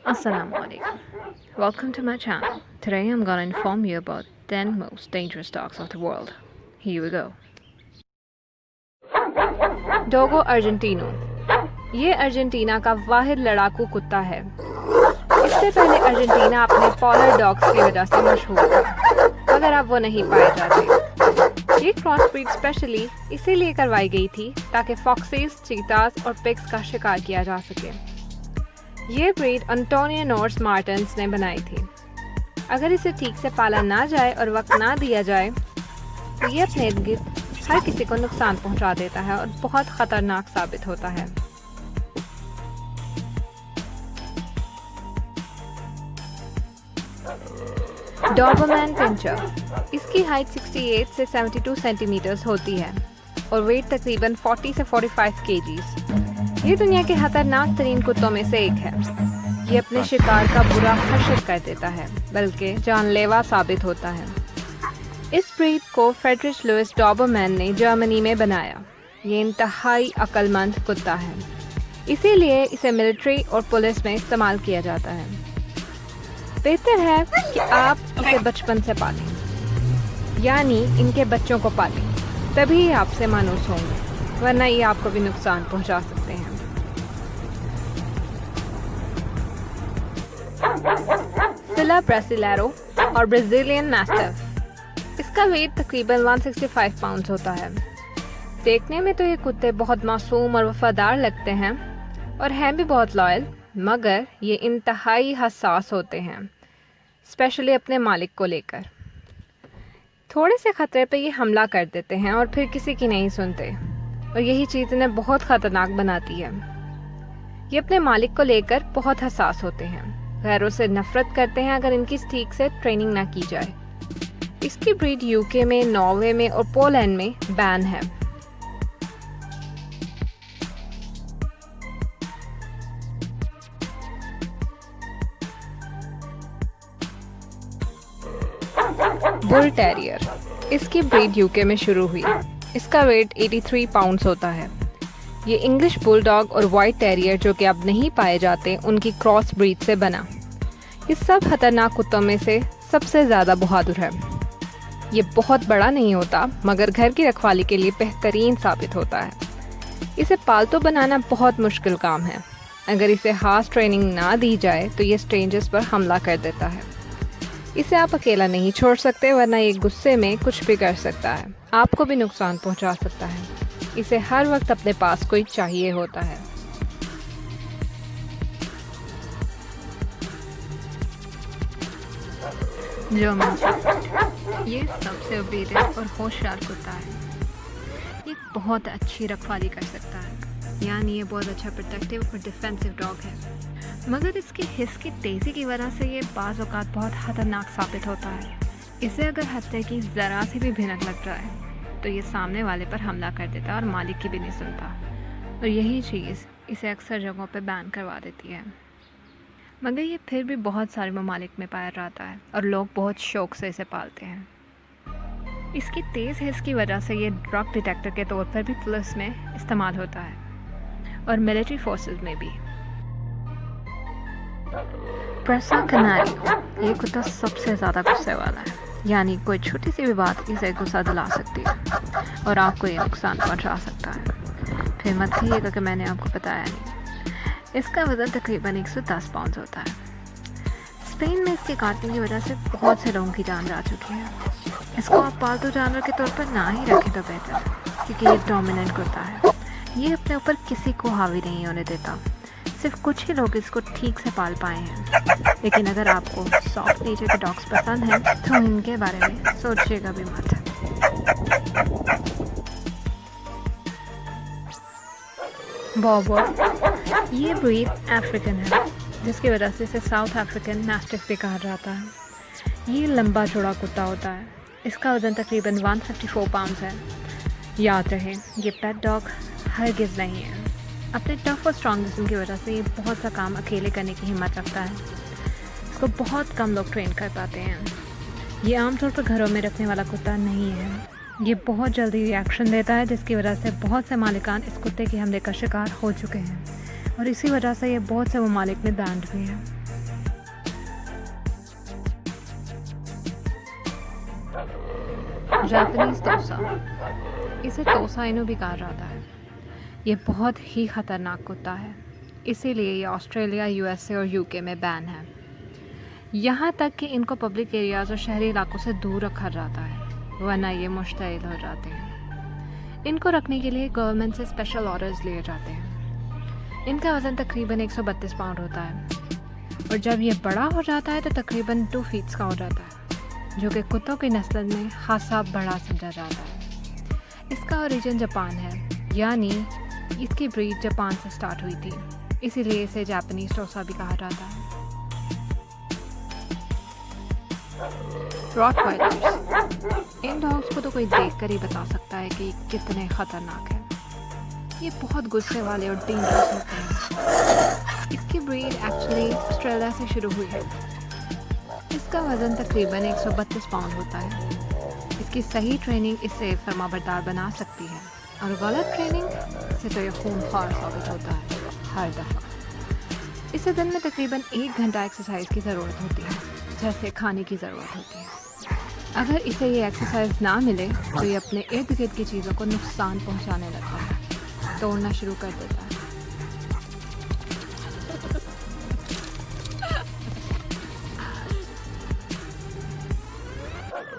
Assalamualaikum. Welcome to my channel. Today I'm gonna inform you about 10 most dangerous dogs of the world. Here we go. Dogo Argentino. ये Argentina का वाहिद लड़ाकू कुत्ता है। इससे पहले अर्जेंटीना अपने पॉलर डॉग्स की वजह से मशहूर था, मगर अब वो नहीं पाए जाते। ये क्रॉस ब्रीड स्पेशली इसीलिए करवाई गई थी ताकि फॉक्सीज, चीतास और पिग्स का शिकार किया जा सके। ये ब्रीड एंटोनियो नोर्स मार्टिन्स ने बनाई थी। अगर इसे ठीक से पाला ना जाए और वक्त ना दिया जाए तो ये अपने इर्द गिर्द हर किसी को नुकसान पहुंचा देता है और बहुत खतरनाक साबित होता है। Dobermann puncture. इसकी हाइट 68 से 72 सेंटीमीटर्स होती है और वेट तकरीबन 40 से 45 केजीज। ये दुनिया के खतरनाक तरीन कुत्तों में से एक है। ये अपने शिकार का बुरा हशर कर देता है, बल्कि जानलेवा साबित होता है। इस ब्रीड को फ्रेडरिच लुइस डॉबरमैन ने जर्मनी में बनाया। ये इंतहाई अक्लमंद कुत्ता है, इसीलिए इसे मिलिट्री और पुलिस में इस्तेमाल किया जाता है। बेहतर है कि आप इसे बचपन से पालें, यानी इनके बच्चों को पालें, तभी आपसे मानूस होंगे, वरना ये आपको भी नुकसान पहुंचा सकते हैं। फिला ब्रासिलेरो और ब्राजीलियन मैस्टिफ। इसका वेट तकरीबन 165 पाउंड्स होता है। देखने में तो ये कुत्ते बहुत मासूम और वफादार लगते हैं और हैं भी बहुत लॉयल, मगर ये इंतहाई हसास होते हैं, स्पेशली अपने मालिक को लेकर। थोड़े से खतरे पे ये हमला कर देते हैं और फिर किसी की नहीं सुनते, और यही चीज़ इन्हें बहुत ख़तरनाक बनाती है। ये अपने मालिक को लेकर बहुत हसास होते हैं, गैरों से नफरत करते हैं अगर इनकी ठीक से ट्रेनिंग ना की जाए। इसकी ब्रीड यूके में, नॉर्वे में और पोलैंड में बैन है। Bull terrier. इसकी ब्रीड यूके में शुरू हुई। इसका वेट 83 पाउंड्स होता है। ये इंग्लिश बुलडॉग और वाइट टेरियर, जो कि अब नहीं पाए जाते, उनकी क्रॉस ब्रीड से बना। इस सब खतरनाक कुत्तों में से सबसे ज़्यादा बहादुर है। ये बहुत बड़ा नहीं होता, मगर घर की रखवाली के लिए बेहतरीन साबित होता है। इसे पालतू बनाना बहुत मुश्किल काम है। अगर इसे खास ट्रेनिंग ना दी जाए तो ये स्ट्रेंजर्स पर हमला कर देता है। इसे आप अकेला नहीं छोड़ सकते, वरना ये गुस्से में कुछ भी कर सकता है, आपको भी नुकसान पहुंचा सकता है। इसे हर वक्त अपने पास कोई चाहिए होता है। जर्मन। ये सबसे ओबीडिएंट और होशियार कुत्ता है। ये बहुत अच्छी रखवाली कर सकता है, यानी ये बहुत अच्छा प्रोटेक्टिव और डिफेंसिव डॉग है, मगर इसके हिस की तेज़ी की वजह से ये बाज़ औक़ात बहुत ख़तरनाक साबित होता है। इसे अगर हत्या की ज़रा सी भी भिनक लग जाए तो ये सामने वाले पर हमला कर देता है और मालिक की भी नहीं सुनता, और यही चीज़ इसे अक्सर जगहों पर बैन करवा देती है। मगर ये फिर भी बहुत सारे ममालिक में पाया जाता है और लोग बहुत शौक़ से इसे पालते हैं। इसकी तेज़ हिस की वजह से ये ड्रग डिटेक्टर के तौर पर भी पुलिस में इस्तेमाल होता है और मिलिट्री फोर्सेस में भी। प्रेसा कनारी। ये कुत्ता सबसे ज़्यादा गुस्से वाला है, यानी कोई छोटी सी भी बात इसे गुस्सा दिला सकती है और आपको ये नुकसान पहुंचा सकता है। फिर मत कहिएगा कि मैंने आपको बताया नहीं। इसका वज़न तकरीबन 110 पाउंड होता है। स्पेन में इसके काटने की वजह से बहुत से लोगों की जान जा चुकी है। इसको आप पालतू जानवर के तौर पर ना ही रखें तो बेहतर, क्योंकि ये डोमिनेंट कुत्ता है। ये अपने ऊपर किसी को हावी नहीं होने देता। सिर्फ कुछ ही लोग इसको ठीक से पाल पाए हैं। लेकिन अगर आपको सॉफ्ट नेचर के डॉग्स पसंद हैं तो इनके बारे में सोचिएगा भी मत। बॉबो। ये ब्रीड अफ्रीकन है, जिसकी वजह से इसे साउथ अफ्रीकन मैस्टिफ भी कहा जाता है। ये लंबा चौड़ा कुत्ता होता है। इसका वज़न तकरीबन 154 पाउंड है। याद रहे, ये पेट डॉग हरगिज़ नहीं है। अपने टफ और स्ट्रॉन्ग जिस्म की वजह से ये बहुत सा काम अकेले करने की हिम्मत रखता है। इसको बहुत कम लोग ट्रेन कर पाते हैं। ये आमतौर पर घरों में रखने वाला कुत्ता नहीं है। ये बहुत जल्दी रिएक्शन देता है, जिसकी वजह से बहुत से मालिकान इस कुत्ते के हमले का शिकार हो चुके हैं, और इसी वजह से ये बहुत से ममालिक में बैंड भी है। जापानीज तोसा, इसे तोसा इनु भी कहा जाता है। ये बहुत ही ख़तरनाक कुत्ता है, इसीलिए ये ऑस्ट्रेलिया, यूएसए और यूके में बैन है। यहाँ तक कि इनको पब्लिक एरियाज़ और शहरी इलाकों से दूर रखा जाता है, वरना ये मुश्तइल हो जाते हैं। इनको रखने के लिए गवर्नमेंट से स्पेशल ऑर्डर्स लिए जाते हैं। इनका वज़न तकरीबन 132 पाउंड होता है और जब ये बड़ा हो जाता है तो तकरीबन 2 फीट का हो जाता है, जो कि कुत्तों की नस्ल में खासा बड़ा समझा जाता है। इसका ओरिजिन जापान है, यानी इसकी ब्रीड जापान से स्टार्ट हुई थी, इसीलिए इसे जापानीज टोसा भी कहा जाता है। रॉटवाइलर्स, इन डॉग्स को तो कोई देखकर ही बता सकता है कि कितने ख़तरनाक हैं। ये बहुत गुस्से वाले और डेंजरस होते हैं। इसकी ब्रीड एक्चुअली ऑस्ट्रेलिया से शुरू हुई है। इसका वज़न तकरीबन 132 पाउंड होता है। इसकी सही ट्रेनिंग इसे फर्माबरदार बना सकती है और गलत ट्रेनिंग से तो ये खूंखार साबित होता है हर दफ़ा। इसे दिन में तकरीबन 1 घंटा एक्सरसाइज की ज़रूरत होती है, जैसे खाने की ज़रूरत होती है। अगर इसे ये एक्सरसाइज ना मिले तो ये अपने इर्द गिर्द की चीज़ों को नुकसान पहुंचाने लगता है, तोड़ना शुरू कर देता है।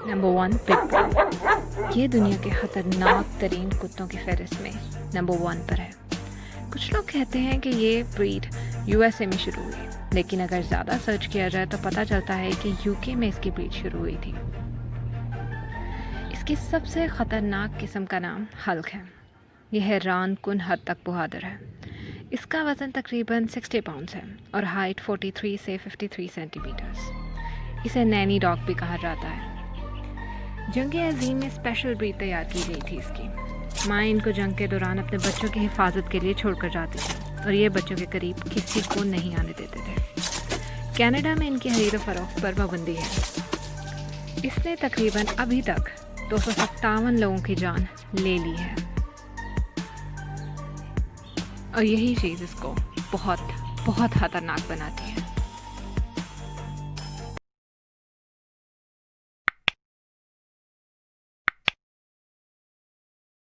Number 1, pitbull. ये दुनिया के ख़तरनाक तरीन कुत्तों की फहरिस्त में नंबर 1 पर है। कुछ लोग कहते हैं कि ये ब्रीड यूएसए में शुरू हुई, लेकिन अगर ज़्यादा सर्च किया जाए तो पता चलता है कि यूके में इसकी ब्रीड शुरू हुई थी। इसकी सबसे ख़तरनाक किस्म का नाम हल्क है। यह हैरान कुन हद तक बहादुर है। इसका वज़न तकरीबन 60 पाउंड है और हाइट 43 से 53 सेंटीमीटर्स। इसे नैनी डॉग भी कहा जाता है। जंग अज़ीम में स्पेशल ब्रीड तैयार की गई थी इसकी। माँ इनको जंग के दौरान अपने बच्चों की हिफाजत के लिए छोड़कर जाती थी और ये बच्चों के करीब किसी को नहीं आने देते थे। कनाडा में इनकी खरीद फरोख्त पर पाबंदी है। इसने तकरीबन अभी तक 257 लोगों की जान ले ली है और यही चीज़ इसको बहुत बहुत ख़तरनाक बनाती है।